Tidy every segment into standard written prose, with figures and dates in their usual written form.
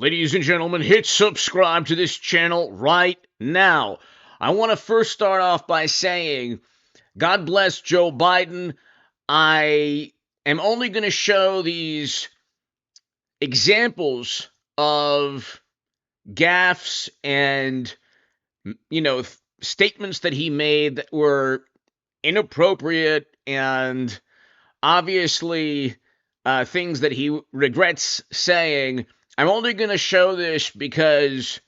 Ladies and gentlemen, hit subscribe to this channel right now. I want to first start off by saying, God bless Joe Biden. I am only going to show these examples of gaffes and, statements that he made that were inappropriate and obviously things that he regrets saying. I'm only going to show this because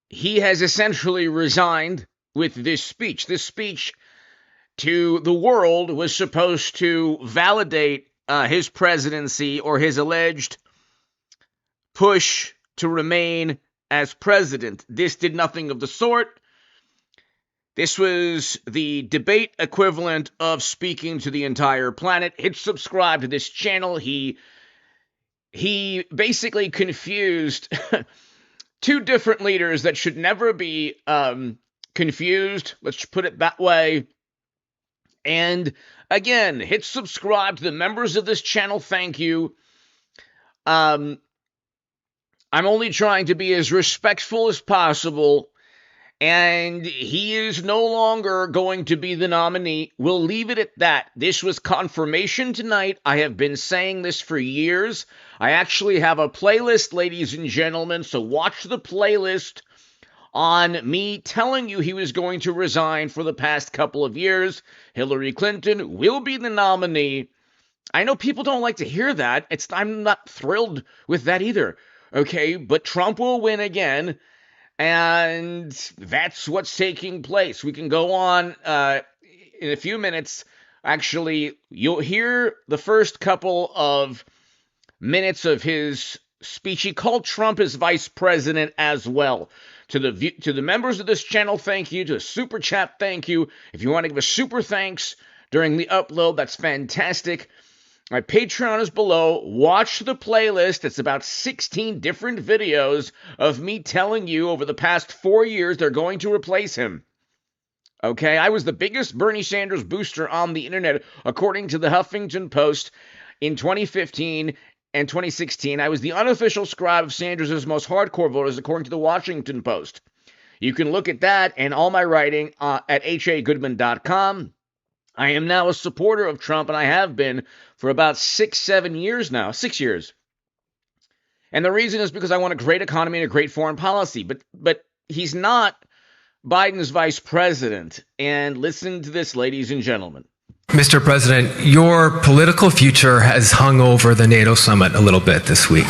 he has essentially resigned with this speech. This speech to the world was supposed to validate his presidency or his alleged push to remain as president. This did nothing of the sort. This was the debate equivalent of speaking to the entire planet. Hit subscribe to this channel. He basically confused two different leaders that should never be confused. Let's put it that way. And again, hit subscribe to the members of this channel. Thank you. I'm only trying to be as respectful as possible. And he is no longer going to be the nominee. We'll leave it at that. This was confirmation tonight. I have been saying this for years. I actually have a playlist, ladies and gentlemen, so watch the playlist on me telling you he was going to resign for the past couple of years. Hillary Clinton will be the nominee. I know people don't like to hear that. I'm not thrilled with that either, okay? But Trump will win again. And that's what's taking place. We can go on in a few minutes. Actually, you'll hear the first couple of minutes of his speech. He called Trump his vice president as well. To the members of this channel, thank you. To a super chat, thank you. If you want to give a super thanks during the upload, that's fantastic. My Patreon is below. Watch the playlist. It's about 16 different videos of me telling you over the past 4 years they're going to replace him. Okay, I was the biggest Bernie Sanders booster on the internet, according to the Huffington Post in 2015 and 2016. I was the unofficial scribe of Sanders' most hardcore voters, according to the Washington Post. You can look at that and all my writing at hagoodman.com. I am now a supporter of Trump, and I have been for about 6 years now. 6 years. And the reason is because I want a great economy and a great foreign policy. But he's not Biden's vice president. And listen to this, ladies and gentlemen. Mr. President, your political future has hung over the NATO summit a little bit this week.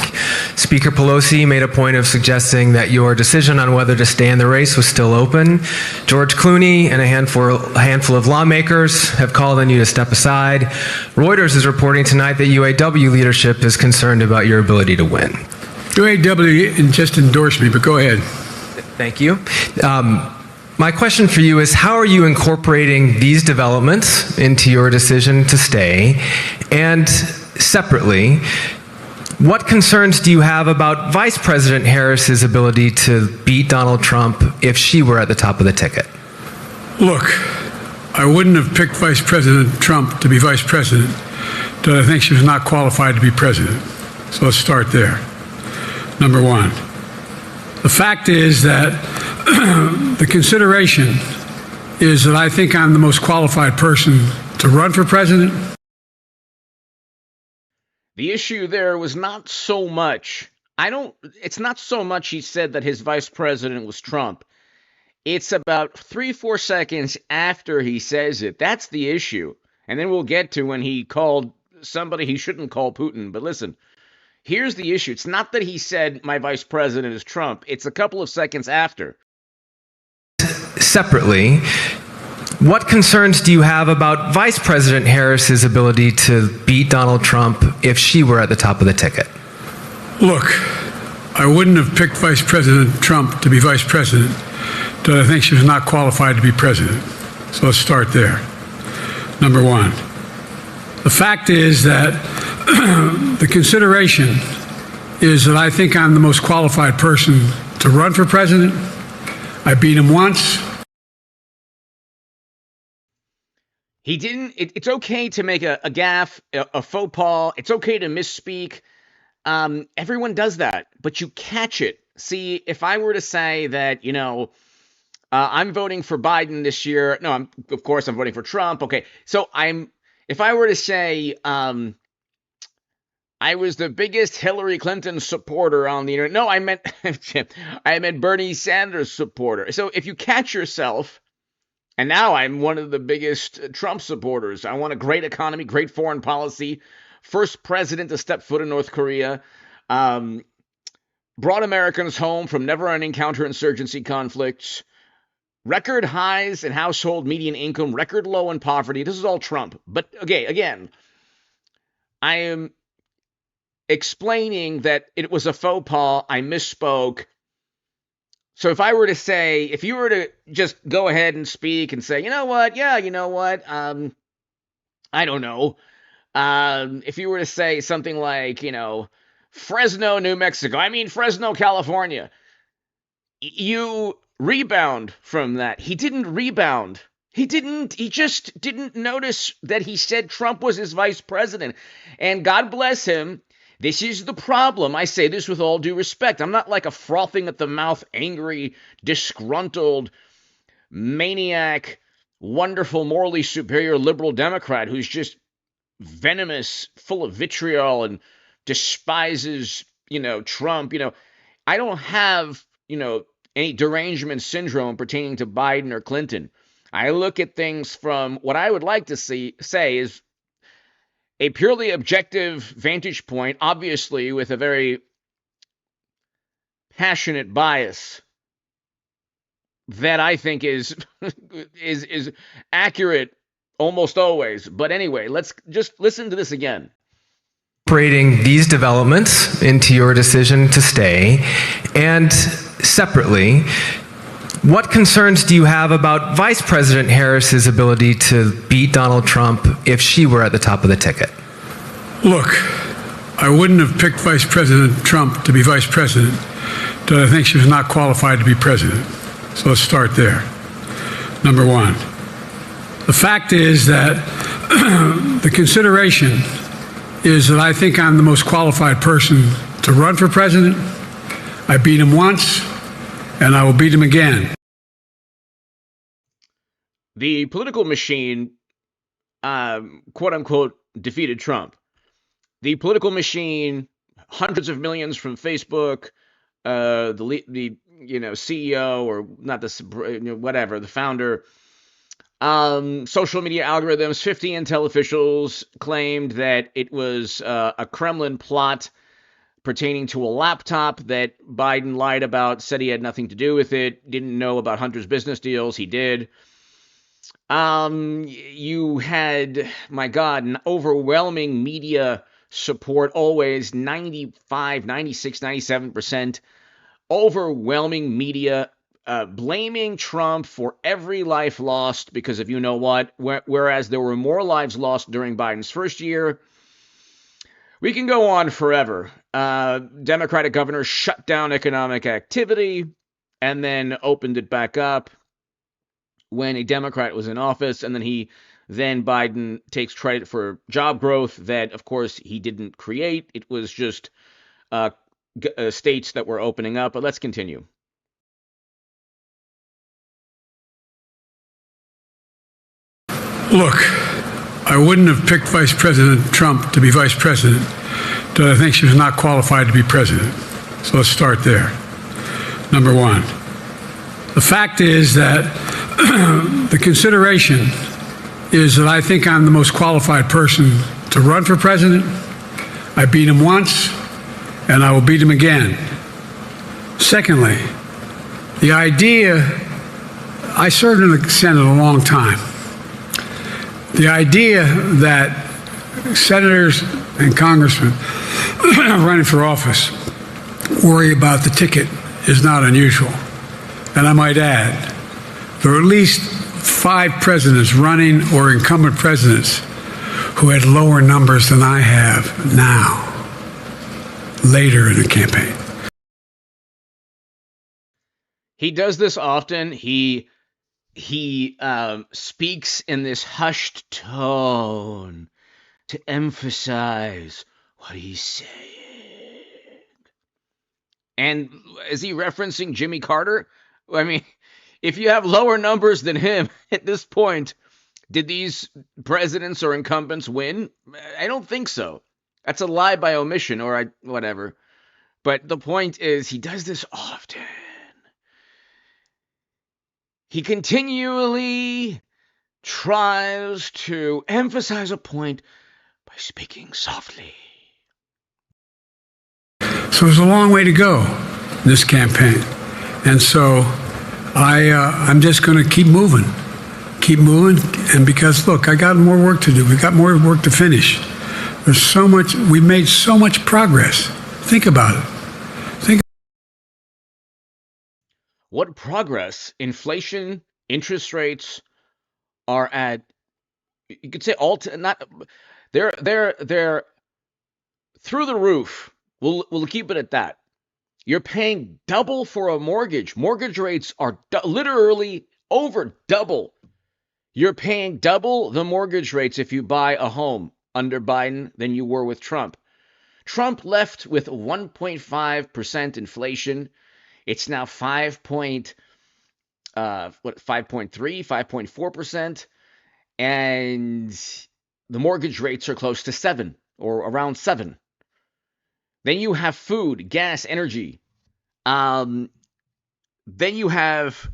Speaker Pelosi made a point of suggesting that your decision on whether to stay in the race was still open. George Clooney and a handful of lawmakers have called on you to step aside. Reuters is reporting tonight that UAW leadership is concerned about your ability to win. UAW just endorsed me, but go ahead. Thank you. My question for you is, how are you incorporating these developments into your decision to stay? And separately, what concerns do you have about Vice President Harris's ability to beat Donald Trump if she were at the top of the ticket? Look, I wouldn't have picked Vice President Trump to be vice president, but I think she was not qualified to be president. So let's start there. Number one. The fact is that the consideration is that I think I'm the most qualified person to run for president. The issue there was not so much, it's not so much he said that his vice president was Trump. It's about 3-4 seconds after he says it. That's the issue. And then we'll get to when he called somebody he shouldn't call Putin. But listen, here's the issue. It's not that he said my vice president is Trump. It's a couple of seconds after. Separately, what concerns do you have about Vice President Harris's ability to beat Donald Trump if she were at the top of the ticket? Look, I wouldn't have picked Vice President Trump to be vice president, but I think she was not qualified to be president. So let's start there. Number one. The fact is that the consideration is that I think I'm the most qualified person to run for president. I beat him once. He didn't. It's okay to make a gaffe, a faux pas. It's okay to misspeak. Everyone does that, but you catch it. See, if I were to say that, I'm voting for Biden this year. No, of course I'm voting for Trump. Okay, so if I were to say, I was the biggest Hillary Clinton supporter on the internet. No, I meant I meant Bernie Sanders supporter. So if you catch yourself, and now I'm one of the biggest Trump supporters. I want a great economy, great foreign policy, first president to step foot in North Korea, brought Americans home from never-ending counterinsurgency conflicts, record highs in household median income, record low in poverty. This is all Trump. But okay, again, I am explaining that it was a faux pas. I misspoke. So if I were to say, if you were to just go ahead and speak and say, you know what, yeah, you know what, I don't know. If you were to say something like, Fresno, New Mexico, I mean Fresno, California, you rebound from that. He didn't rebound. He just didn't notice that he said Trump was his vice president. And God bless him. This is the problem. I say this with all due respect. I'm not like a frothing at the mouth, angry, disgruntled, maniac, wonderful, morally superior liberal Democrat who's just venomous, full of vitriol, and despises, Trump. I don't have, any derangement syndrome pertaining to Biden or Clinton. I look at things from what I would like to say is a purely objective vantage point, obviously with a very passionate bias that I think is is accurate almost always. But anyway, let's just listen to this again. Incorporating these developments into your decision to stay, and separately, what concerns do you have about Vice President Harris's ability to beat Donald Trump if she were at the top of the ticket? Look, I wouldn't have picked Vice President Trump to be vice president, but I think she was not qualified to be president. So let's start there. Number one, the fact is that the consideration is that I think I'm the most qualified person to run for president. I beat him once, and I will beat him again. The political machine, quote unquote, defeated Trump. The political machine, hundreds of millions from Facebook, the CEO, or not the whatever, the founder, social media algorithms, 50 Intel officials claimed that it was a Kremlin plot pertaining to a laptop that Biden lied about, said he had nothing to do with it, didn't know about Hunter's business deals. He did. You had, my God, an overwhelming media support, always 95, 96, 97%. Overwhelming media blaming Trump for every life lost because of you know what, whereas there were more lives lost during Biden's first year. We can go on forever. Democratic governors shut down economic activity and then opened it back up when a Democrat was in office, and then Biden takes credit for job growth that, of course, he didn't create. It was just states that were opening up. But let's continue. Look, I wouldn't have picked Vice President Trump to be vice president, but I think she was not qualified to be president. So let's start there. Number one, the fact is that the consideration is that I think I'm the most qualified person to run for president. I beat him once, and I will beat him again. Secondly, the idea, I served in the Senate a long time. The idea that senators and congressmen running for office worry about the ticket is not unusual. And I might add, there are at least 5 presidents running or incumbent presidents who had lower numbers than I have now, later in the campaign. He does this often. He speaks in this hushed tone to emphasize what he's saying. And is he referencing Jimmy Carter? I mean, if you have lower numbers than him at this point, did these presidents or incumbents win? I don't think so. That's a lie by omission, or whatever. But the point is, he does this often. He continually tries to emphasize a point by speaking softly. So there's a long way to go in this campaign. And so I'm just going to keep moving. And because, look, I got more work to do. We've got more work to finish. There's so much, we've made so much progress. Think about it. What progress? Inflation, interest rates are at, you could say they're through the roof. We'll keep it at that. You're paying double for a mortgage. Mortgage rates are literally over double. You're paying double the mortgage rates if you buy a home under Biden than you were with Trump. Trump left with 1.5% inflation. It's now 5.3, 5.4%, and the mortgage rates are close to 7 or around 7. Then you have food, gas, energy. Then you have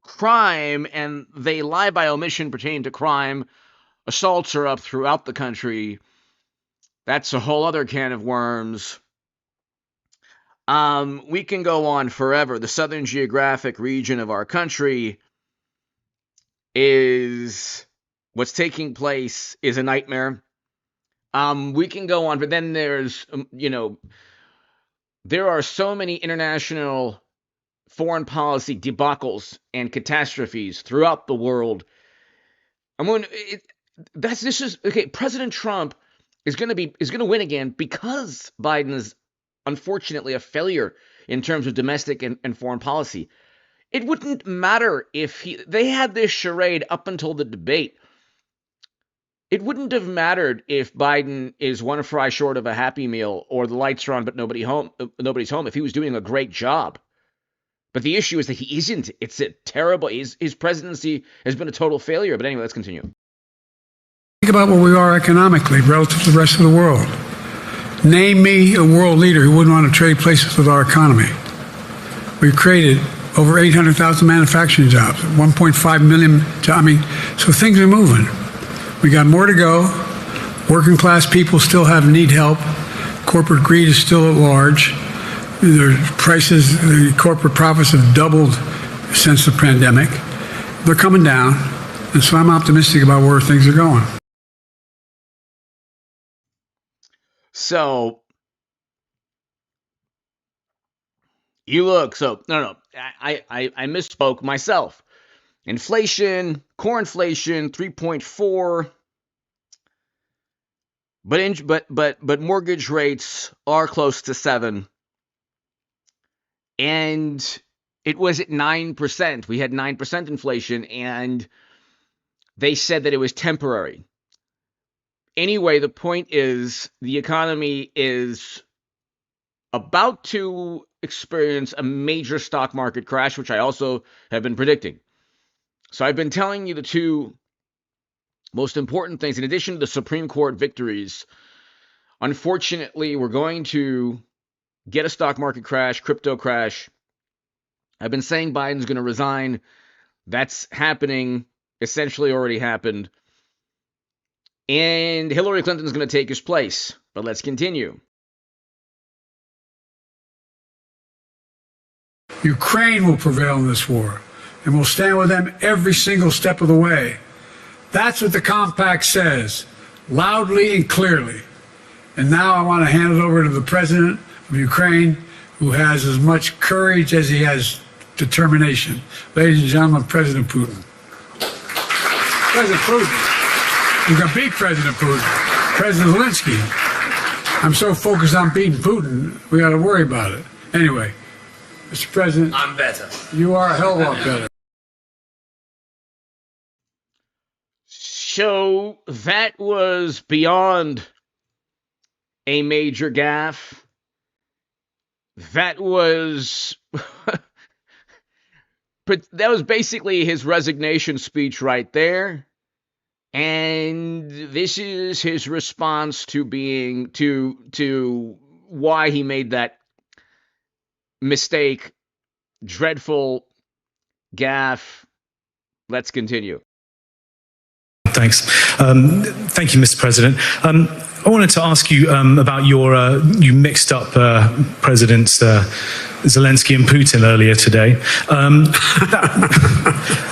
crime, and they lie by omission pertaining to crime. Assaults are up throughout the country. That's a whole other can of worms. We can go on forever. The southern geographic region of our country is what's taking place is a nightmare. We can go on, but then there's, there are so many international foreign policy debacles and catastrophes throughout the world. President Trump is going to win again because Biden is unfortunately a failure in terms of domestic and foreign policy. It wouldn't matter if they had this charade up until the debate. It wouldn't have mattered if Biden is one fry short of a Happy Meal or the lights are on but nobody's home if he was doing a great job. But the issue is that he isn't. It's a terrible. His presidency has been a total failure. But anyway, let's continue. Think about where we are economically relative to the rest of the world. Name me a world leader who wouldn't want to trade places with our economy. We've created over 800,000 manufacturing jobs, 1.5 million jobs. So things are moving. We got more to go. Working class people still need help. Corporate greed is still at large. Their prices, the corporate profits have doubled since the pandemic. They're coming down. And so I'm optimistic about where things are going. So you look, I misspoke myself. Inflation, core inflation, 3.4, but mortgage rates are close to 7, and it was at 9%. We had 9% inflation, and they said that it was temporary. Anyway, the point is the economy is about to experience a major stock market crash, which I also have been predicting. So I've been telling you the two most important things. In addition to the Supreme Court victories, unfortunately, we're going to get a stock market crash, crypto crash. I've been saying Biden's going to resign. That's happening, essentially already happened. And Hillary Clinton's going to take his place. But let's continue. Ukraine will prevail in this war, and we'll stand with them every single step of the way. That's what the compact says, loudly and clearly. And now I want to hand it over to the president of Ukraine, who has as much courage as he has determination. Ladies and gentlemen, President Putin. President Putin. We're going to beat President Putin. President Zelensky. I'm so focused on beating Putin, we got to worry about it. Anyway, Mr. President. I'm better. You are a hell of a lot better. So that was beyond a major gaffe. That was that was basically his resignation speech right there. And this is his response to being to why he made that mistake, dreadful gaffe. Let's continue. Thanks. Thank you, Mr. President. I wanted to ask you about you mixed up Presidents Zelensky and Putin earlier today.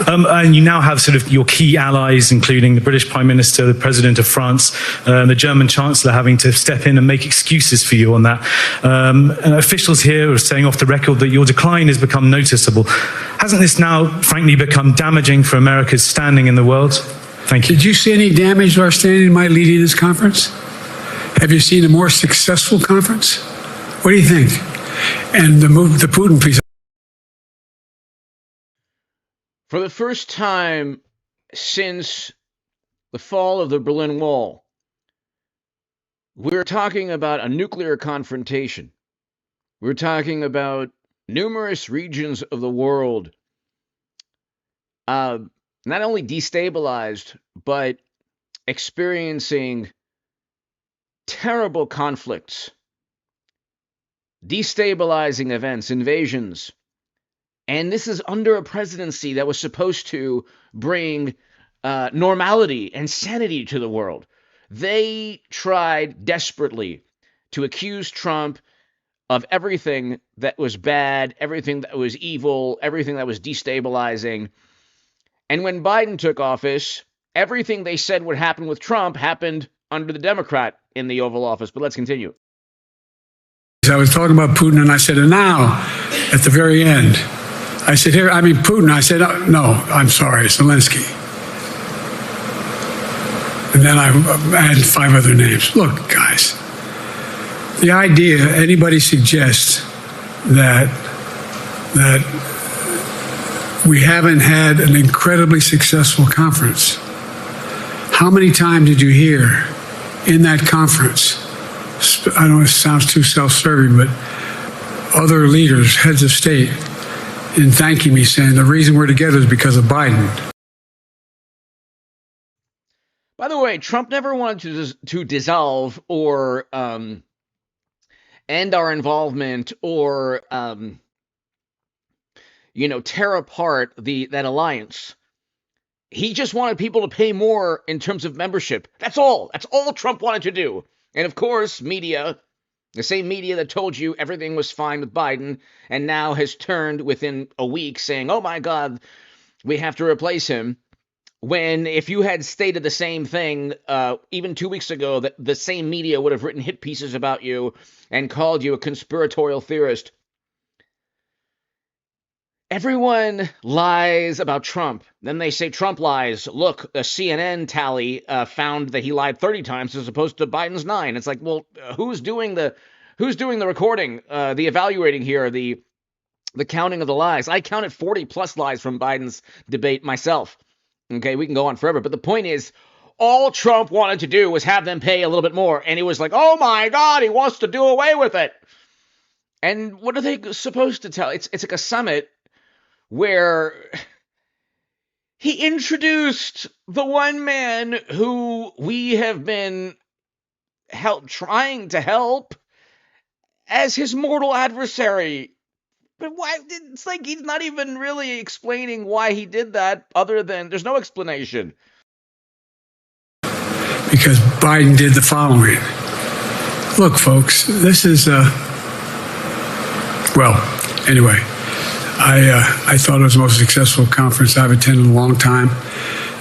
And you now have sort of your key allies, including the British Prime Minister, the President of France, and the German Chancellor having to step in and make excuses for you on that. And officials here are saying off the record that your decline has become noticeable. Hasn't this now, frankly, become damaging for America's standing in the world? Thank you. Did you see any damage to our standing by leading this conference? Have you seen a more successful conference? What do you think? And the Putin piece. For the first time since the fall of the Berlin Wall, we're talking about a nuclear confrontation. We're talking about numerous regions of the world not only destabilized, but experiencing terrible conflicts, destabilizing events, invasions. And this is under a presidency that was supposed to bring normality and sanity to the world. They tried desperately to accuse Trump of everything that was bad, everything that was evil, everything that was destabilizing. And when Biden took office, everything they said would happen with Trump happened under the Democrat in the Oval Office. But let's continue. I was talking about Putin, and I said, and now, at the very end, I said, Putin. I said, no, I'm sorry, Zelensky. And then I added 5 other names. Look, guys, the idea anybody suggests that we haven't had an incredibly successful conference. How many times did you hear in that conference, I know it sounds too self-serving, but other leaders, heads of state, in thanking me, saying the reason we're together is because of Biden? By the way, Trump never wanted to dissolve or end our involvement or tear apart that alliance. He just wanted people to pay more in terms of membership. That's all. That's all Trump wanted to do. And of course, media, the same media that told you everything was fine with Biden and now has turned within a week saying, oh my God, we have to replace him. When if you had stated the same thing even 2 weeks ago, that the same media would have written hit pieces about you and called you a conspiratorial theorist. Everyone lies about Trump. Then they say Trump lies. Look, a CNN tally found that he lied 30 times as opposed to Biden's 9. It's like, well, who's doing the recording, the evaluating here, the counting of the lies? I counted 40 plus lies from Biden's debate myself. Okay, we can go on forever. But the point is, all Trump wanted to do was have them pay a little bit more. And he was like, oh my God, he wants to do away with it. And what are they supposed to tell? It's like a summit where he introduced the one man who we have been trying to help as his mortal adversary. But why? It's like he's not even really explaining why he did that, other than there's no explanation. Because Biden did the following. Look, folks, this is anyway, I thought it was the most successful conference I've attended in a long time,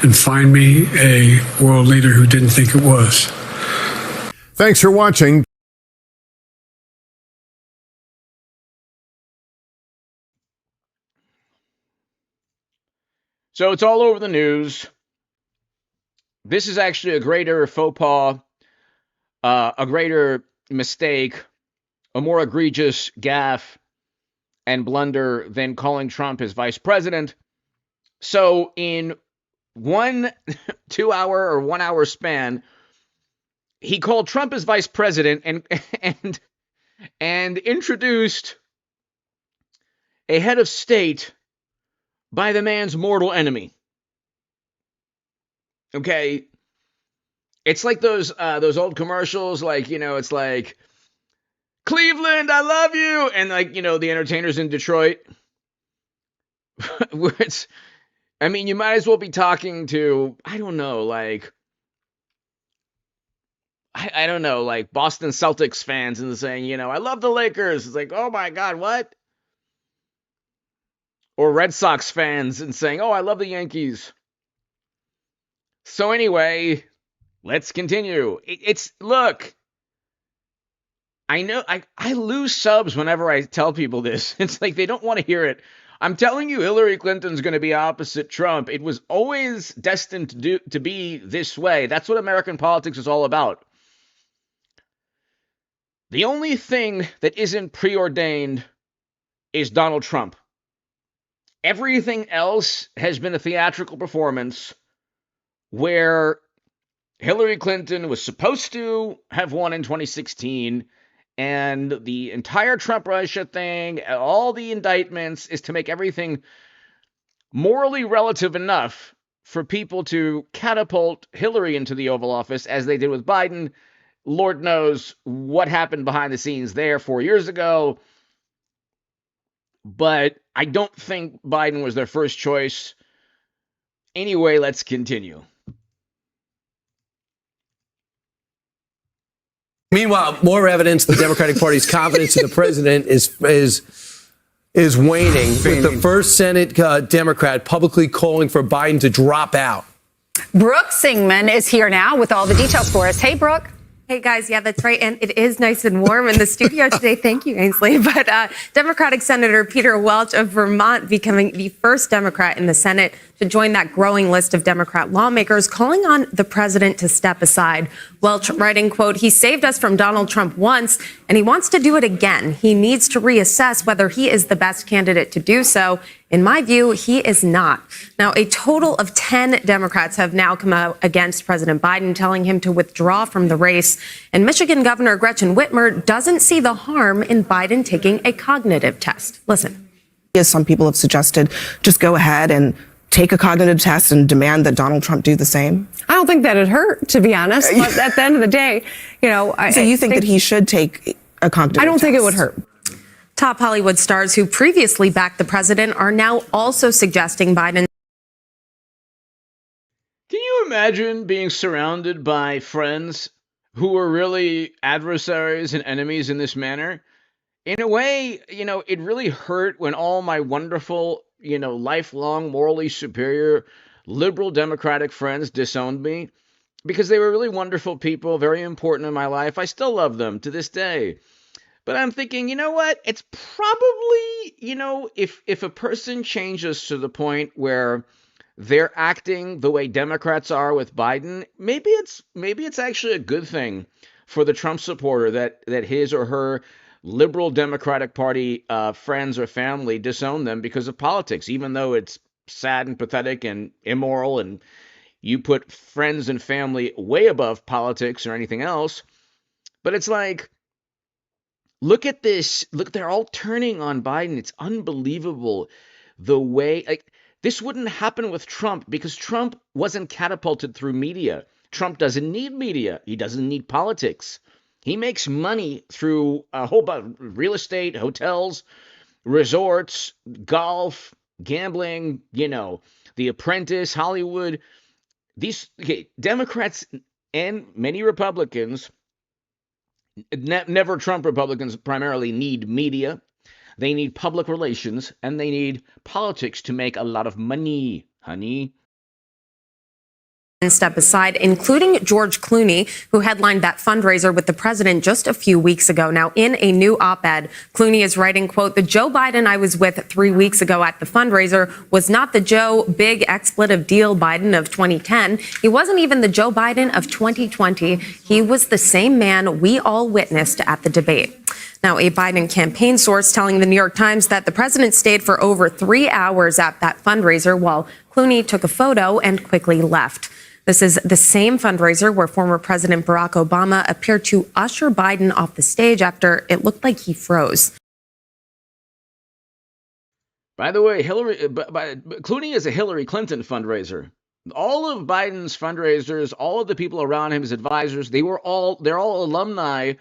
and find me a world leader who didn't think it was. Thanks for watching. So it's all over the news. This is actually a greater faux pas, a greater mistake, a more egregious gaffe and blunder than calling Trump his vice president. So in 1 2 hour or 1 hour span, he called Trump his vice president and and introduced a head of state by the man's mortal enemy. Okay, it's like those old commercials, like, it's like, Cleveland, I love you, and like, the entertainers in Detroit, where it's, I mean, you might as well be talking to, I don't know, like, I don't know, like Boston Celtics fans and saying, I love the Lakers. It's like, oh my God, what? Or Red Sox fans and saying, oh, I love the Yankees. So anyway, let's continue. Look, I know I lose subs whenever I tell people this. It's like they don't want to hear it. I'm telling you, Hillary Clinton's going to be opposite Trump. It was always destined to be this way. That's what American politics is all about. The only thing that isn't preordained is Donald Trump. Everything else has been a theatrical performance where Hillary Clinton was supposed to have won in 2016, and the entire Trump-Russia thing, all the indictments, is to make everything morally relative enough for people to catapult Hillary into the Oval Office, as they did with Biden. Lord knows what happened behind the scenes there 4 years ago. But I don't think Biden was their first choice. Anyway, let's continue. Meanwhile, more evidence the Democratic Party's confidence in the president is waning, with the first Senate Democrat publicly calling for Biden to drop out. Brooke Singman is here now with all the details for us. Hey, Brooke. Hey, guys. Yeah, that's right. And it is nice and warm in the studio today. Thank you, Ainsley. But Democratic Senator Peter Welch of Vermont becoming the first Democrat in the Senate to join that growing list of Democrat lawmakers calling on the president to step aside. Welch writing, quote, he saved us from Donald Trump once, and he wants to do it again. He needs to reassess whether he is the best candidate to do so. In my view, he is not. Now, a total of 10 Democrats have now come out against President Biden, telling him to withdraw from the race. And Michigan Governor Gretchen Whitmer doesn't see the harm in Biden taking a cognitive test. Listen. As some people have suggested, just go ahead and take a cognitive test and demand that Donald Trump do the same? I don't think that'd hurt, to be honest. But at the end of the day, So you think that he should take a cognitive test? I don't think it would hurt. Top Hollywood stars who previously backed the president are now also suggesting Biden. Can you imagine being surrounded by friends who are really adversaries and enemies in this manner? In a way, it really hurt when all my wonderful, lifelong, morally superior, liberal Democratic friends disowned me, because they were really wonderful people, very important in my life. I still love them to this day. But I'm thinking, you know what? It's probably, if a person changes to the point where they're acting the way Democrats are with Biden, maybe it's actually a good thing for the Trump supporter that his or her liberal Democratic Party friends or family disown them because of politics, even though it's sad and pathetic and immoral, and you put friends and family way above politics or anything else. But it's like, look at this. Look, they're all turning on Biden. It's unbelievable the way, this wouldn't happen with Trump, because Trump wasn't catapulted through media. Trump doesn't need media. He doesn't need politics. He makes money through a whole bunch of real estate, hotels, resorts, golf, gambling, The Apprentice, Hollywood. These Democrats and many Republicans, never Trump Republicans, primarily need media. They need public relations, and they need politics to make a lot of money, honey. Step aside, including George Clooney, who headlined that fundraiser with the president just a few weeks ago. Now, in a new op-ed, Clooney is writing, quote, the Joe Biden I was with 3 weeks ago at the fundraiser was not the Joe big expletive deal Biden of 2010. He wasn't even the Joe Biden of 2020. He was the same man we all witnessed at the debate. Now, a Biden campaign source telling the New York Times that the president stayed for over 3 hours at that fundraiser while Clooney took a photo and quickly left. This is the same fundraiser where former President Barack Obama appeared to usher Biden off the stage after it looked like he froze. By the way, Clooney is a Hillary Clinton fundraiser. All of Biden's fundraisers, all of the people around him, his advisors, they're all alumni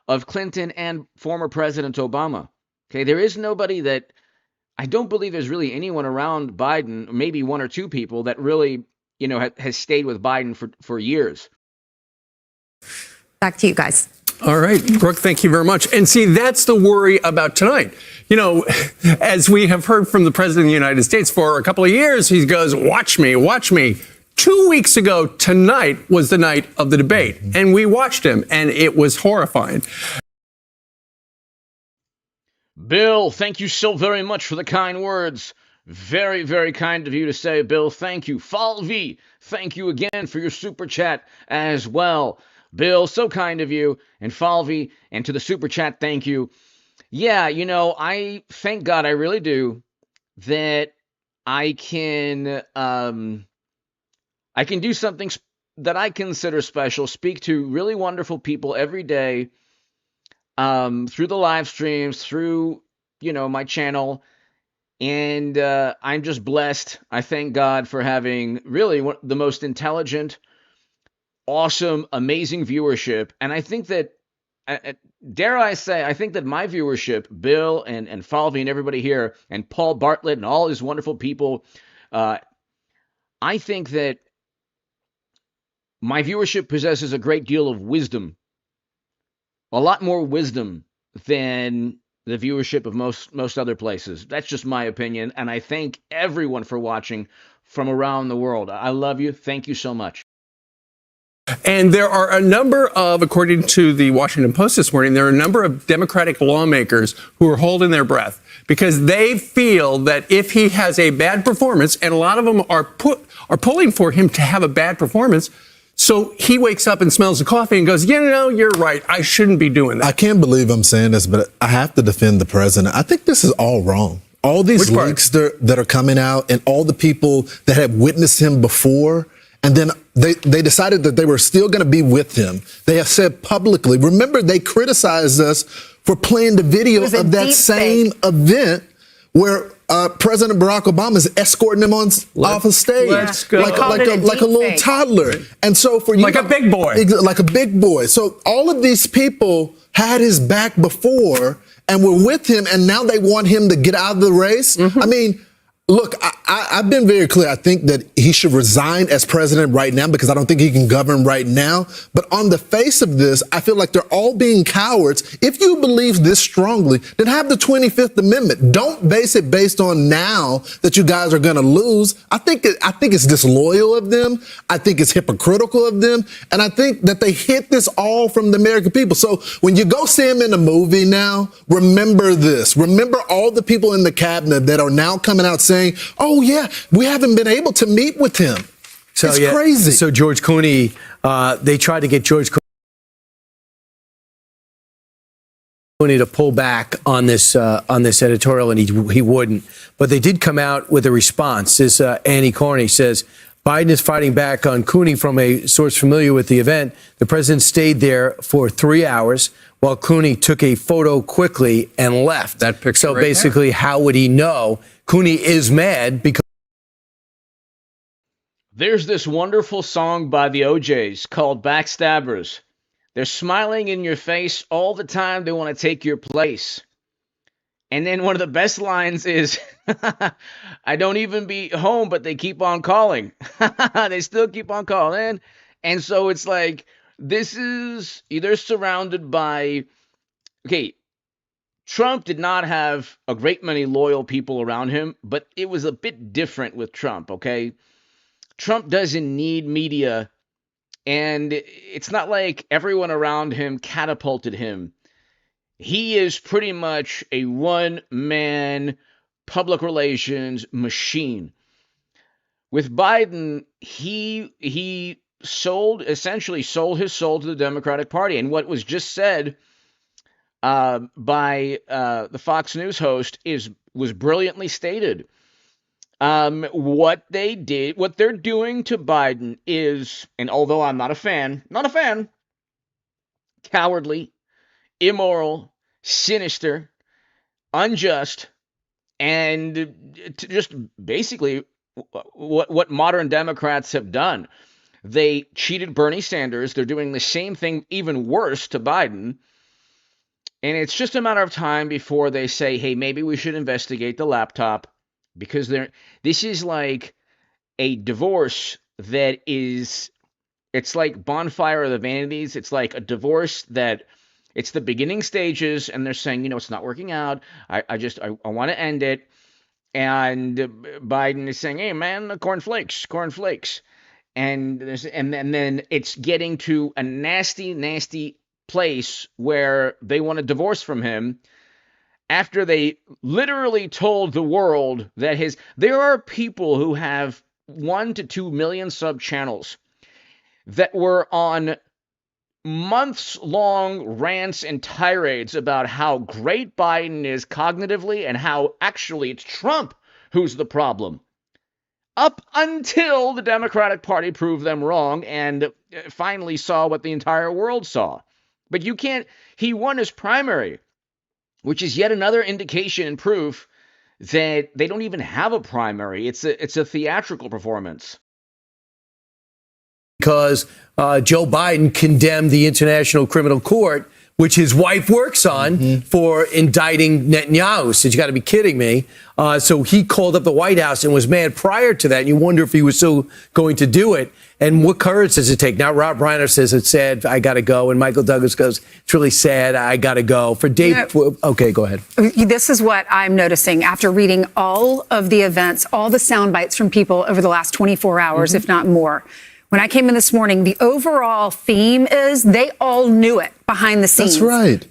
of Clinton and former President Obama. Okay, there is nobody that, I don't believe there's really anyone around Biden, maybe one or two people that really, has stayed with Biden for years. Back to you guys. All right, Brooke, thank you very much. And see, that's the worry about tonight. As we have heard from the President of the United States for a couple of years, he goes, watch me, watch me. 2 weeks ago tonight was the night of the debate, and we watched him, and it was horrifying. Bill, thank you so very much for the kind words. Very, very kind of you to say, Bill. Thank you. Falvi, thank you again for your super chat as well. Bill, so kind of you. And Falvi, and to the super chat, thank you. Yeah, I thank God, I really do, that I can do something that I consider special, speak to really wonderful people every day, through the live streams, through, my channel. And I'm just blessed. I thank God for having really the most intelligent, awesome, amazing viewership. And I think that, dare I say, I think that my viewership, Bill and Falvi and everybody here, and Paul Bartlett and all these wonderful people, I think that my viewership possesses a great deal of wisdom, a lot more wisdom than the viewership of most other places. That's just my opinion, and I thank everyone for watching from around the world. I love you. Thank you so much. And there are a number of, according to the Washington Post this morning, there are a number of Democratic lawmakers who are holding their breath because they feel that if he has a bad performance, and a lot of them are pulling for him to have a bad performance, so he wakes up and smells the coffee and goes, you're right. I shouldn't be doing that. I can't believe I'm saying this, but I have to defend the president. I think this is all wrong. All these leaks that are coming out and all the people that have witnessed him before, and then they decided that they were still going to be with him. They have said publicly, remember, they criticized us for playing the video of that same event where President Barack Obama is escorting him off a stage like a little toddler. And so for you, like a big boy. Like a big boy. So all of these people had his back before and were with him, and now they want him to get out of the race. Mm-hmm. I mean, look, I've been very clear. I think that he should resign as president right now because I don't think he can govern right now. But on the face of this, I feel like they're all being cowards. If you believe this strongly, then have the 25th Amendment. Don't base it based on now that you guys are going to lose. I think it's disloyal of them. I think it's hypocritical of them. And I think that they hid this all from the American people. So when you go see him in a movie now, remember this. Remember all the people in the cabinet that are now coming out saying, oh, yeah, we haven't been able to meet with him. So, it's crazy. So George Clooney, they tried to get George Clooney to pull back on this editorial, and he wouldn't. But they did come out with a response. This Annie Corney says, Biden is fighting back on Clooney from a source familiar with the event. The president stayed there for 3 hours while Clooney took a photo quickly and left. That picture so right basically, there. How would he know? Clooney is mad because There's this wonderful song by the OJs called Backstabbers. They're smiling in your face all the time. They want to take your place. And then one of the best lines is, I don't even be home, but they keep on calling. They still keep on calling. And so it's like, this is either surrounded by, okay, Trump did not have a great many loyal people around him, but it was a bit different with Trump, okay? Trump doesn't need media, and it's not like everyone around him catapulted him. He is pretty much a one-man public relations machine. With Biden, he essentially sold his soul to the Democratic Party, and what was just said by the Fox News host was brilliantly stated. What they're doing to Biden is, and although I'm not a fan, cowardly, immoral, sinister, unjust, and just basically what modern Democrats have done. They cheated Bernie Sanders. They're doing the same thing, even worse, to Biden. And it's just a matter of time before they say, hey, maybe we should investigate the laptop, because this is like a divorce that is, it's like Bonfire of the Vanities. It's like a divorce that it's the beginning stages, and they're saying, it's not working out. I want to end it. And Biden is saying, hey, man, cornflakes. And then it's getting to a nasty place where they want a divorce from him after they literally told the world that there are people who have 1 to 2 million sub channels that were on months-long rants and tirades about how great Biden is cognitively and how actually it's Trump who's the problem, up until the Democratic Party proved them wrong and finally saw what the entire world saw. But he won his primary, which is yet another indication and proof that they don't even have a primary. It's a theatrical performance. Because Joe Biden condemned the International Criminal Court, which his wife works on, for indicting Netanyahu. Said, you got to be kidding me. So he called up the White House and was mad prior to that. And you wonder if he was still going to do it. And what courage does it take? Now, Rob Reiner says it's sad, I got to go. And Michael Douglas goes, it's really sad, I got to go. For Dave, okay, go ahead. This is what I'm noticing after reading all of the events, all the sound bites from people over the last 24 hours, if not more. When I came in this morning, the overall theme is they all knew it behind the scenes. That's right.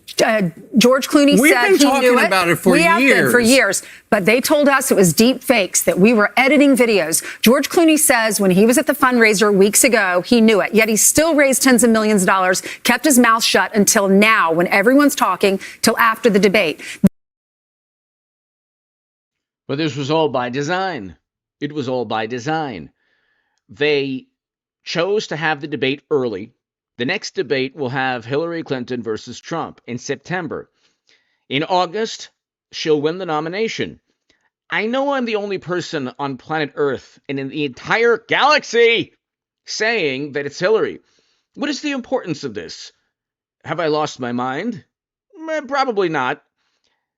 George Clooney said he knew it. We've been talking about it for years. We have been for years. But they told us it was deep fakes, that we were editing videos. George Clooney says when he was at the fundraiser weeks ago, he knew it. Yet he still raised tens of millions of dollars, kept his mouth shut until now, when everyone's talking, till after the debate. But this was all by design. It was all by design. They chose to have the debate early. The next debate will have Hillary Clinton versus Trump in September. In August, she'll win the nomination. I know I'm the only person on planet Earth and in the entire galaxy saying that it's Hillary. What is the importance of this? Have I lost my mind? Probably not.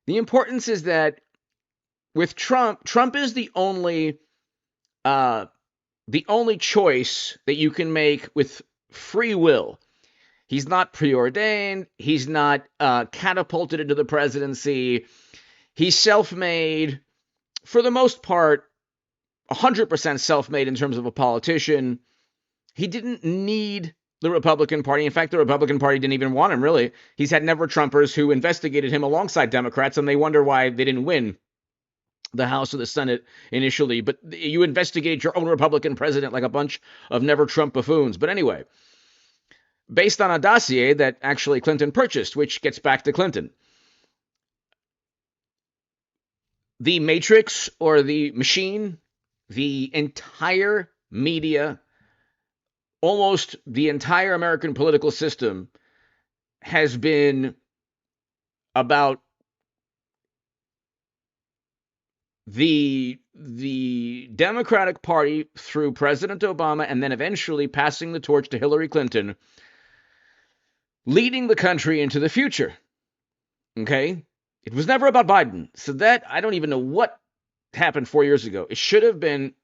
The importance is that with Trump is the only choice that you can make with free will. He's not preordained. He's not catapulted into the presidency. He's self-made, for the most part, 100% self-made in terms of a politician. He didn't need the Republican Party. In fact, the Republican Party didn't even want him, really. He's had never-Trumpers who investigated him alongside Democrats, and they wonder why they didn't win the House or the Senate initially. But you investigated your own Republican president like a bunch of never-Trump buffoons. But anyway, based on a dossier that actually Clinton purchased, which gets back to Clinton. The Matrix, or the machine, the entire media, almost the entire American political system has been about the Democratic Party through President Obama, and then eventually passing the torch to Hillary Clinton, leading the country into the future. Okay? It was never about Biden. So that, I don't even know what happened 4 years ago. It should have been,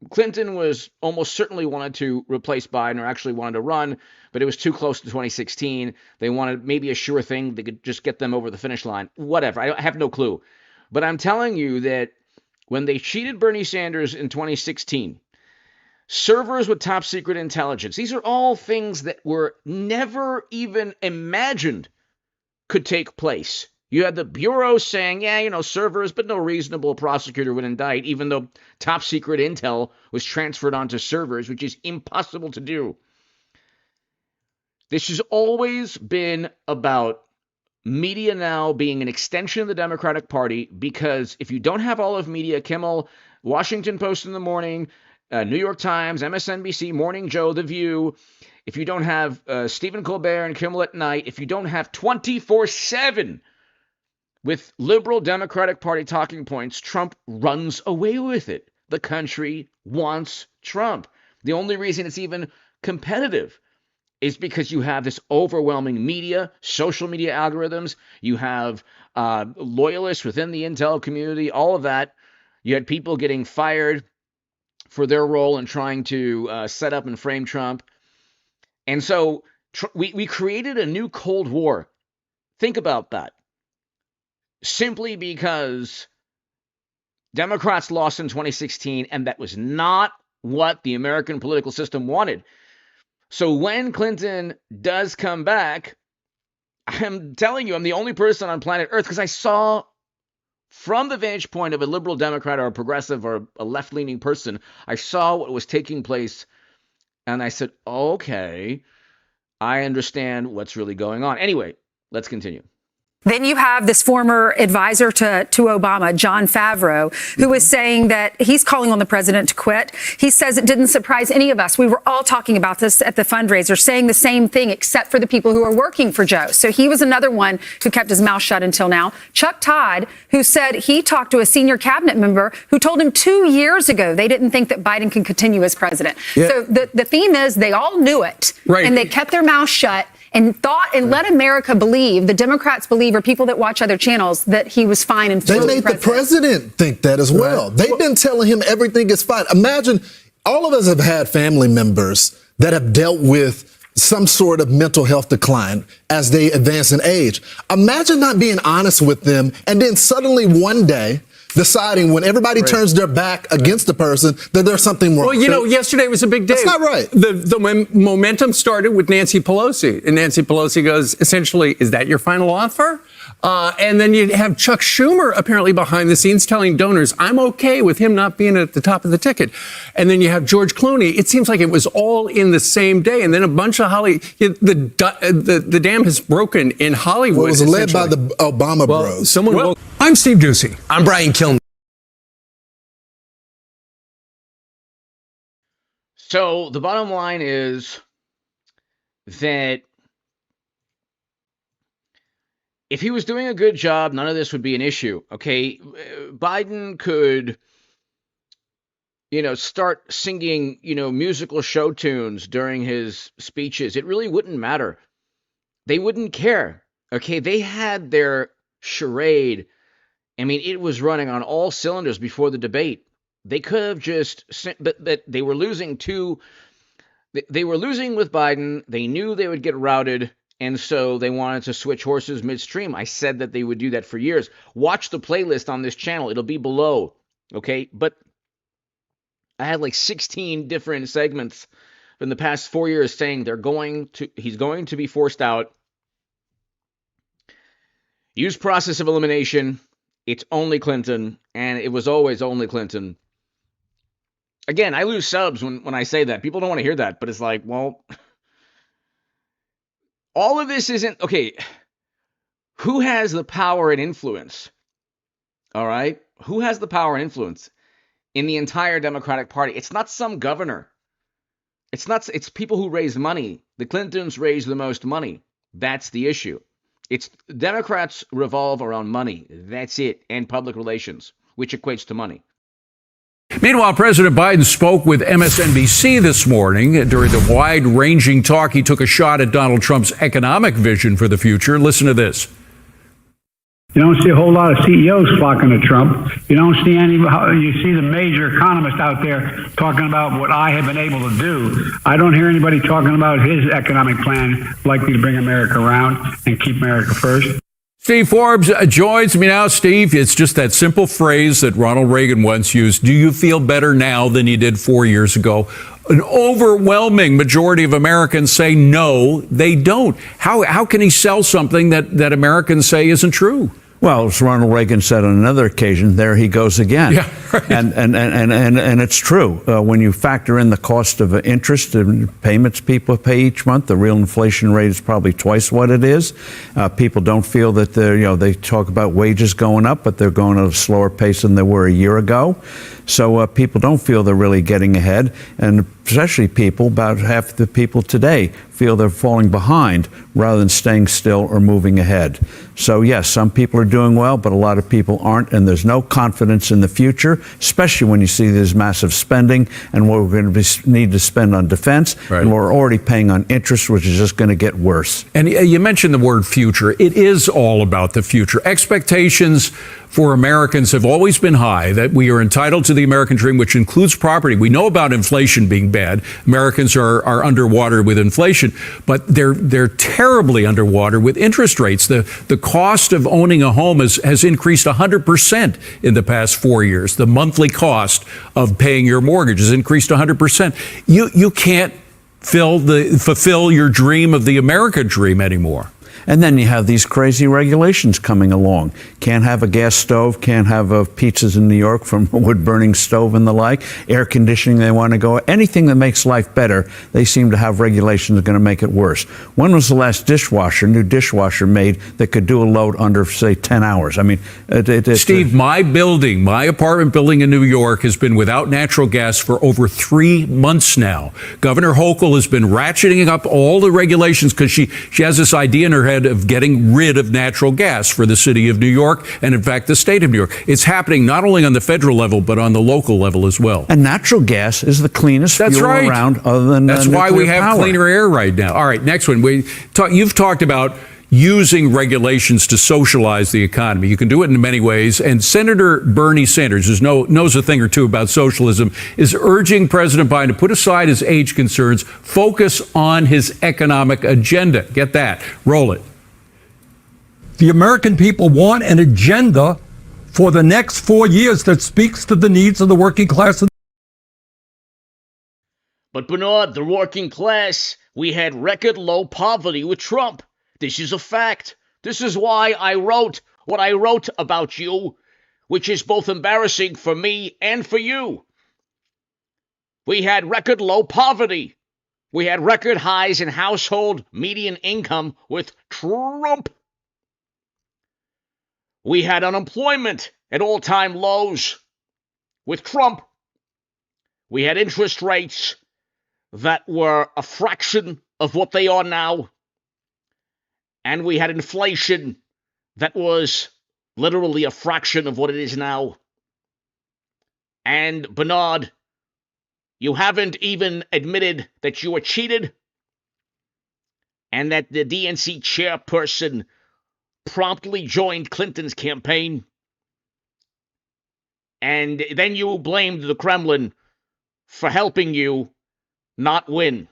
Clinton was almost certainly wanted to replace Biden, or actually wanted to run, but it was too close to 2016. They wanted maybe a sure thing. They could just get them over the finish line. Whatever. I have no clue. But I'm telling you that when they cheated Bernie Sanders in 2016, servers with top secret intelligence, these are all things that were never even imagined could take place. You had the Bureau saying, servers, but no reasonable prosecutor would indict, even though top secret intel was transferred onto servers, which is impossible to do. This has always been about media now being an extension of the Democratic Party, because if you don't have all of media, Kimmel, Washington Post in the morning, New York Times, MSNBC, Morning Joe, The View, if you don't have Stephen Colbert and Kimmel at night, if you don't have 24/7 with liberal Democratic Party talking points, Trump runs away with it. The country wants Trump. The only reason it's even competitive is because you have this overwhelming media, social media algorithms. You have loyalists within the intel community, all of that. You had people getting fired for their role in trying to set up and frame Trump. And so we created a new Cold War. Think about that. Simply because Democrats lost in 2016, and that was not what the American political system wanted. So when Clinton does come back, I'm telling you, I'm the only person on planet Earth, because I saw from the vantage point of a liberal Democrat or a progressive or a left-leaning person, I saw what was taking place, and I said, okay, I understand what's really going on. Anyway, let's continue. Then you have this former advisor to Obama, John Favreau, who is saying that he's calling on the president to quit. He says it didn't surprise any of us. We were all talking about this at the fundraiser, saying the same thing, except for the people who are working for Joe. So he was another one who kept his mouth shut until now. Chuck Todd, who said he talked to a senior cabinet member who told him 2 years ago they didn't think that Biden could continue as president. Yeah. So the theme is they all knew it, right, and they kept their mouth shut and thought and let America believe, the Democrats believe, or people that watch other channels, that he was fine and they made the president think that as well. Right. They've been telling him everything is fine. Imagine, all of us have had family members that have dealt with some sort of mental health decline as they advance in age. Imagine not being honest with them and then suddenly one day deciding, when everybody turns their back against the person, that there's something wrong. Well, you know, yesterday was a big day. That's not right. The momentum started with Nancy Pelosi. And Nancy Pelosi goes, essentially, is that your final offer? And then you have Chuck Schumer apparently behind the scenes telling donors, I'm okay with him not being at the top of the ticket. And then you have George Clooney. It seems like it was all in the same day. And then a bunch of the dam has broken in Hollywood. Well, it was led by the Obama bros. I'm Steve Ducey. I'm Brian Kilmer. So the bottom line is that if he was doing a good job, none of this would be an issue. Okay, Biden could, start singing, musical show tunes during his speeches. It really wouldn't matter. They wouldn't care. Okay, they had their charade. I mean, it was running on all cylinders before the debate. They could have just, but they were losing they were losing with Biden. They knew they would get routed, and so they wanted to switch horses midstream. I said that they would do that for years. Watch the playlist on this channel. It'll be below, okay? But I had like 16 different segments in the past 4 years saying he's going to be forced out. Use process of elimination. It's only Clinton, and it was always only Clinton. Again, I lose subs when I say that. People don't want to hear that, but it's like, well, all of this isn't, okay, who has the power and influence? All right? Who has the power and influence in the entire Democratic Party? It's not some governor. It's people who raise money. The Clintons raise the most money. That's the issue. It's Democrats revolve around money. That's it. And public relations, which equates to money. Meanwhile, President Biden spoke with MSNBC this morning. During the wide-ranging talk, he took a shot at Donald Trump's economic vision for the future. Listen to this. You don't see a whole lot of CEOs flocking to Trump. You don't see you see the major economists out there talking about what I have been able to do. I don't hear anybody talking about his economic plan likely to bring America around and keep America first. Steve Forbes joins me now. Steve, it's just that simple phrase that Ronald Reagan once used. Do you feel better now than you did 4 years ago? An overwhelming majority of Americans say no, they don't. How can he sell something that Americans say isn't true? Well, as Ronald Reagan said on another occasion, there he goes again. Yeah, right. And it's true. When you factor in the cost of interest and payments people pay each month, the real inflation rate is probably twice what it is. People don't feel that they talk about wages going up, but they're going at a slower pace than they were a year ago. So people don't feel they're really getting ahead, and especially people, about half the people today, feel they're falling behind rather than staying still or moving ahead. So yes, some people are doing well, but a lot of people aren't, and there's no confidence in the future, especially when you see this massive spending and what we're going to need to spend on defense, right. And we're already paying on interest, which is just going to get worse. And you mentioned the word future. It is all about the future. Expectations for Americans have always been high, that we are entitled to the American dream, which includes property. We know about inflation being bad. Americans are underwater with inflation, but they're terribly underwater with interest rates. The cost of owning a home has increased 100% in the past 4 years. The monthly cost of paying your mortgage has increased 100%. You can't fulfill your dream of the American dream anymore. And then you have these crazy regulations coming along. Can't have a gas stove, can't have pizzas in New York from a wood-burning stove and the like. Air conditioning, they want to go. Anything that makes life better, they seem to have regulations that are going to make it worse. When was the last new dishwasher made that could do a load under, say, 10 hours? I mean, Steve, my apartment building in New York has been without natural gas for over 3 months now. Governor Hochul has been ratcheting up all the regulations because she has this idea in her head of getting rid of natural gas for the city of New York and, in fact, the state of New York. It's happening not only on the federal level, but on the local level as well. And natural gas is the cleanest fuel around other than That's why we have power. Cleaner air right now. All right, next one. You've talked about using regulations to socialize the economy. You can do it in many ways. And Senator Bernie Sanders, who knows a thing or two about socialism, is urging President Biden to put aside his age concerns, focus on his economic agenda. Get that. Roll it. The American people want an agenda for the next 4 years that speaks to the needs of the working class. But Bernard, the working class, we had record low poverty with Trump. This is a fact. This is why I wrote what I wrote about you, which is both embarrassing for me and for you. We had record low poverty. We had record highs in household median income with Trump. We had unemployment at all-time lows with Trump. We had interest rates that were a fraction of what they are now. And we had inflation that was literally a fraction of what it is now. And Bernard, you haven't even admitted that you were cheated and that the DNC chairperson promptly joined Clinton's campaign. And then you blamed the Kremlin for helping you not win.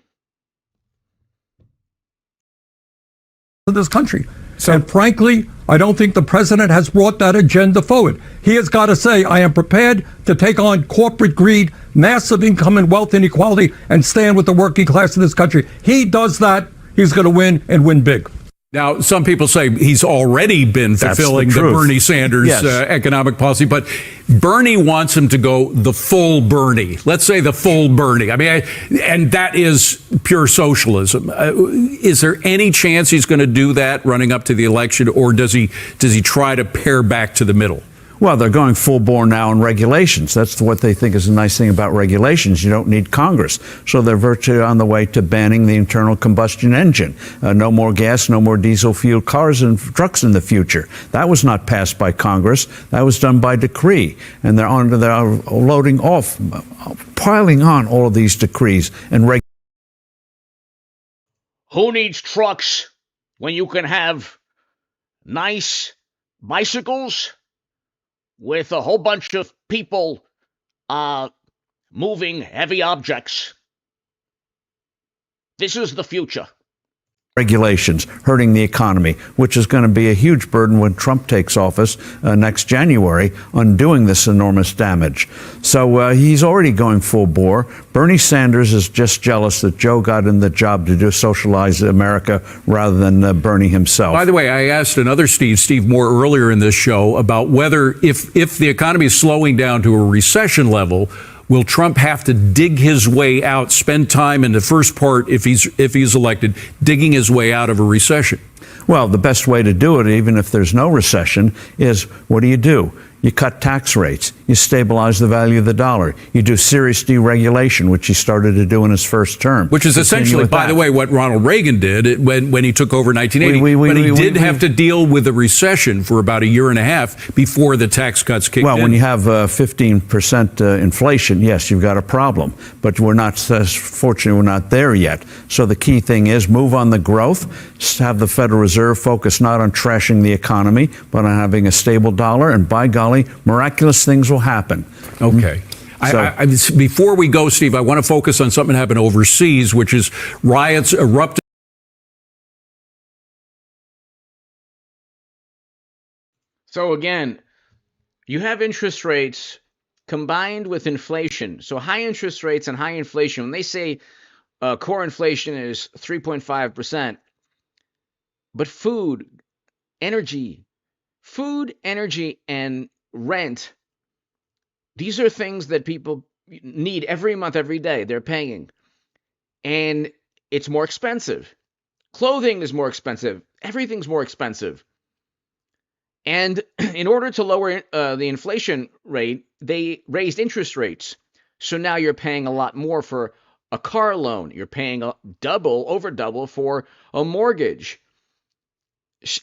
This country. And frankly, I don't think the president has brought that agenda forward. He has got to say, I am prepared to take on corporate greed, massive income and wealth inequality, and stand with the working class of this country. He does that, he's going to win and win big. Now, some people say he's already been fulfilling the Bernie Sanders economic policy, but Bernie wants him to go the full Bernie. Let's say the full Bernie. I mean, and that is pure socialism. Is there any chance he's going to do that running up to the election, or does he try to pare back to the middle? Well, they're going full bore now on regulations. That's what they think is a nice thing about regulations. You don't need Congress. So they're virtually on the way to banning the internal combustion engine. No more gas, no more diesel-fueled cars and trucks in the future. That was not passed by Congress. That was done by decree. And they're loading off, piling on all of these decrees and regulations. Who needs trucks when you can have nice bicycles with a whole bunch of people moving heavy objects? This is the future. regulations, hurting the economy, which is going to be a huge burden when Trump takes office next January, undoing this enormous damage. So he's already going full bore. Bernie Sanders is just jealous that Joe got in the job to socialize America rather than Bernie himself. By the way, I asked another Steve Moore, earlier in this show about whether if the economy is slowing down to a recession level, will Trump have to dig his way out, spend time in the first part, if he's elected, digging his way out of a recession? Well, the best way to do it, even if there's no recession, is what do? You cut tax rates. You stabilize the value of the dollar. You do serious deregulation, which he started to do in his first term. Which is essentially, by the way, what Ronald Reagan did when he took over in 1980. But he did have to deal with a recession for about a year and a half before the tax cuts kicked in. Well, when you have 15% inflation, yes, you've got a problem. But fortunately, we're not there yet. So the key thing is move on the growth, have the Federal Reserve focus not on trashing the economy, but on having a stable dollar, and by golly, miraculous things will happen. Okay. So, before we go, Steve, I want to focus on something that happened overseas, which is riots erupted. So again, you have interest rates combined with inflation. So high interest rates and high inflation, when they say core inflation is 3.5%, but food, energy, and rent, these are things that people need every month, every day. They're paying. And it's more expensive. Clothing is more expensive. Everything's more expensive. And in order to lower the inflation rate, they raised interest rates. So now you're paying a lot more for a car loan. You're paying over double for a mortgage.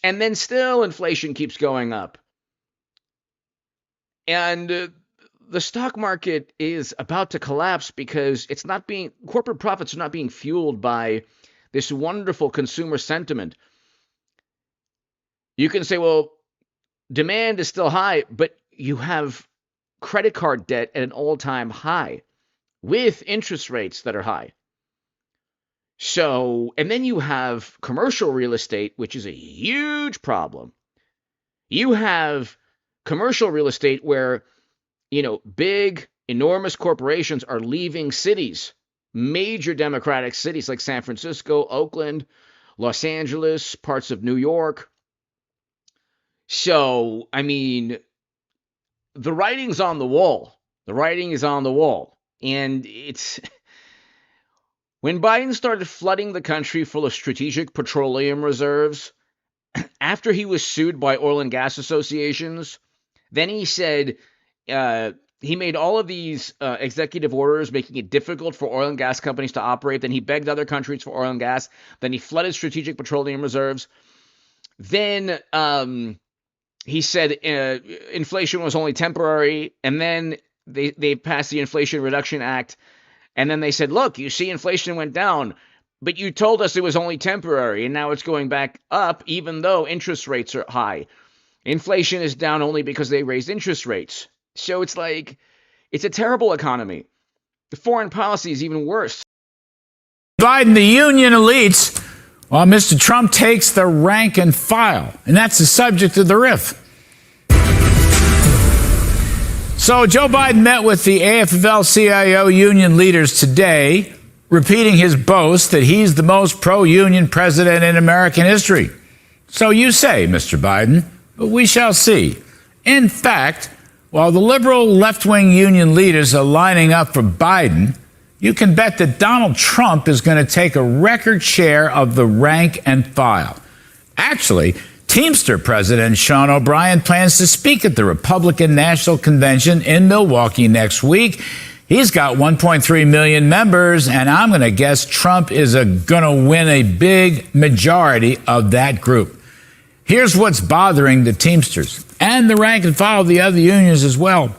And then still inflation keeps going up. And the stock market is about to collapse because corporate profits are not being fueled by this wonderful consumer sentiment. You can say, well, demand is still high, but you have credit card debt at an all-time high with interest rates that are high. So, and then you have commercial real estate, which is a huge problem. You have commercial real estate where, big, enormous corporations are leaving cities, major democratic cities like San Francisco, Oakland, Los Angeles, parts of New York. So, the writing's on the wall. The writing is on the wall. And it's... When Biden started flooding the country full of strategic petroleum reserves, after he was sued by oil and gas associations, then he said he made all of these executive orders making it difficult for oil and gas companies to operate. Then he begged other countries for oil and gas. Then he flooded strategic petroleum reserves. Then he said inflation was only temporary. And then they passed the Inflation Reduction Act. And then they said, look, you see, inflation went down, but you told us it was only temporary, and now it's going back up, even though interest rates are high. Inflation is down only because they raised interest rates. So it's a terrible economy. The foreign policy is even worse. Biden, the union elites, while Mr. Trump takes the rank and file. And that's the subject of the riff. So Joe Biden met with the AFL-CIO union leaders today, repeating his boast that he's the most pro-union president in American history. So you say, Mr. Biden, but we shall see. In fact, while the liberal left-wing union leaders are lining up for Biden, you can bet that Donald Trump is going to take a record share of the rank and file. Actually, Teamster President Sean O'Brien plans to speak at the Republican National Convention in Milwaukee next week. He's got 1.3 million members, and I'm going to guess Trump is going to win a big majority of that group. Here's what's bothering the Teamsters and the rank and file of the other unions as well.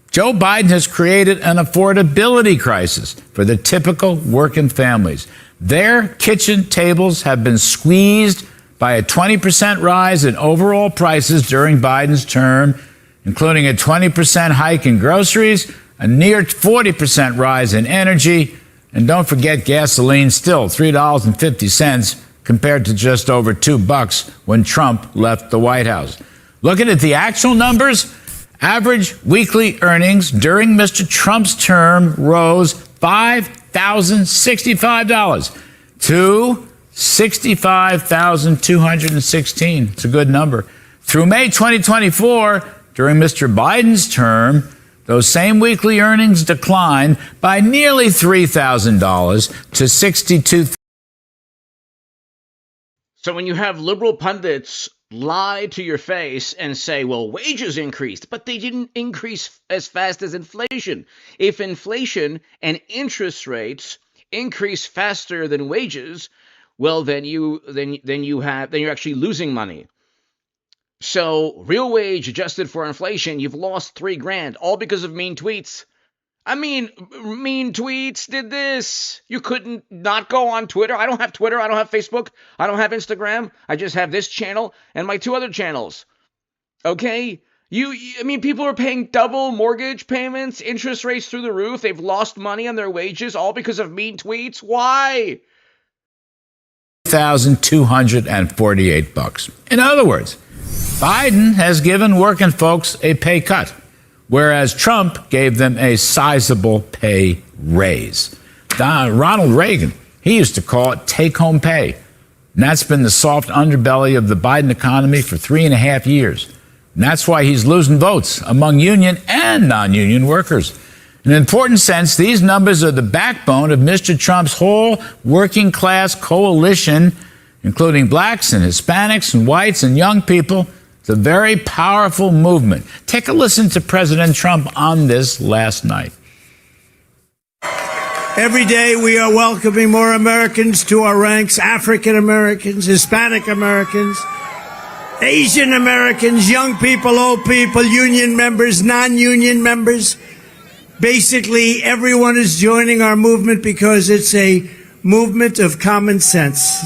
Joe Biden has created an affordability crisis for the typical working families. Their kitchen tables have been squeezed by a 20% rise in overall prices during Biden's term, including a 20% hike in groceries, a near 40% rise in energy, and don't forget gasoline, still $3.50 compared to just over $2 when Trump left the White House. Looking at the actual numbers, average weekly earnings during Mr. Trump's term rose $5,065 to $65,216. It's a good number. Through May 2024, during Mr. Biden's term, those same weekly earnings declined by nearly $3,000 to $62,000. So when you have liberal pundits lie to your face and say, well, wages increased, but they didn't increase as fast as inflation. If inflation and interest rates increase faster than wages, well, then you're actually losing money. So real wage adjusted for inflation, you've lost $3,000, all because of mean tweets. I mean, mean tweets did this. You couldn't not go on Twitter. I don't have Twitter. I don't have Facebook. I don't have Instagram. I just have this channel and my 2 other channels. Okay? I mean, people are paying double mortgage payments, interest rates through the roof. They've lost money on their wages, all because of mean tweets. Why? $1,248. In other words, Biden has given working folks a pay cut, whereas Trump gave them a sizable pay raise. Ronald Reagan, he used to call it take-home pay. And that's been the soft underbelly of the Biden economy for 3.5 years. And that's why he's losing votes among union and non-union workers. In an important sense, these numbers are the backbone of Mr. Trump's whole working class coalition, including blacks and Hispanics and whites and young people. It's a very powerful movement. Take a listen to President Trump on this last night. Every day we are welcoming more Americans to our ranks, African Americans, Hispanic Americans, Asian Americans, young people, old people, union members, non-union members. Basically, everyone is joining our movement because it's a movement of common sense.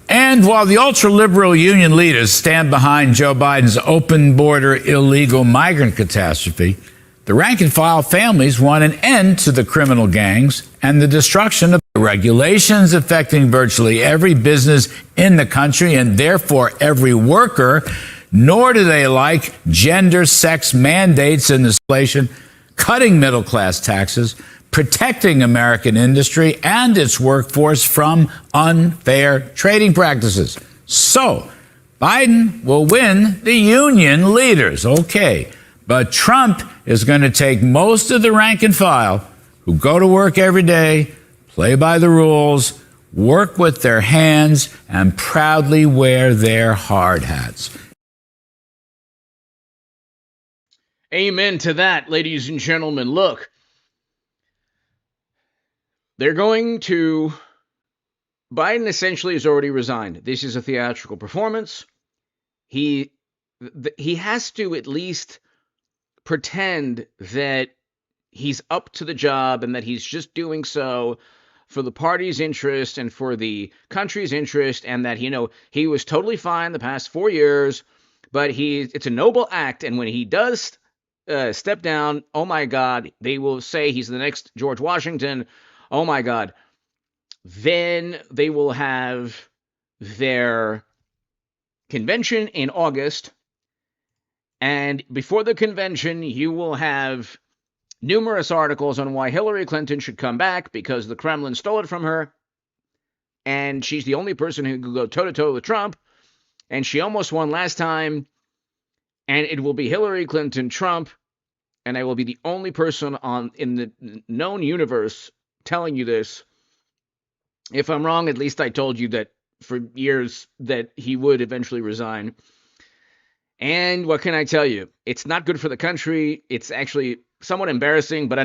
And while the ultra-liberal union leaders stand behind Joe Biden's open border illegal migrant catastrophe, the rank-and-file families want an end to the criminal gangs and the destruction of regulations affecting virtually every business in the country and therefore every worker, nor do they like gender sex mandates in the legislation, cutting middle-class taxes, protecting American industry and its workforce from unfair trading practices. So, Biden will win the union leaders, okay. But Trump is going to take most of the rank and file who go to work every day, play by the rules, work with their hands, and proudly wear their hard hats. Amen to that, ladies and gentlemen. Look, Biden essentially has already resigned. This is a theatrical performance. He has to at least pretend that he's up to the job and that he's just doing so for the party's interest and for the country's interest, and that, he was totally fine the past 4 years, but it's a noble act, and when he does step down, oh my God, they will say he's the next George Washington. Oh my God. Then they will have their convention in August. And before the convention, you will have numerous articles on why Hillary Clinton should come back because the Kremlin stole it from her. And she's the only person who could go toe-to-toe with Trump. And she almost won last time. And it will be Hillary Clinton, Trump. And I will be the only person in the known universe telling you this. If I'm wrong, at least I told you that for years that he would eventually resign. And what can I tell you? It's not good for the country. It's actually somewhat embarrassing, but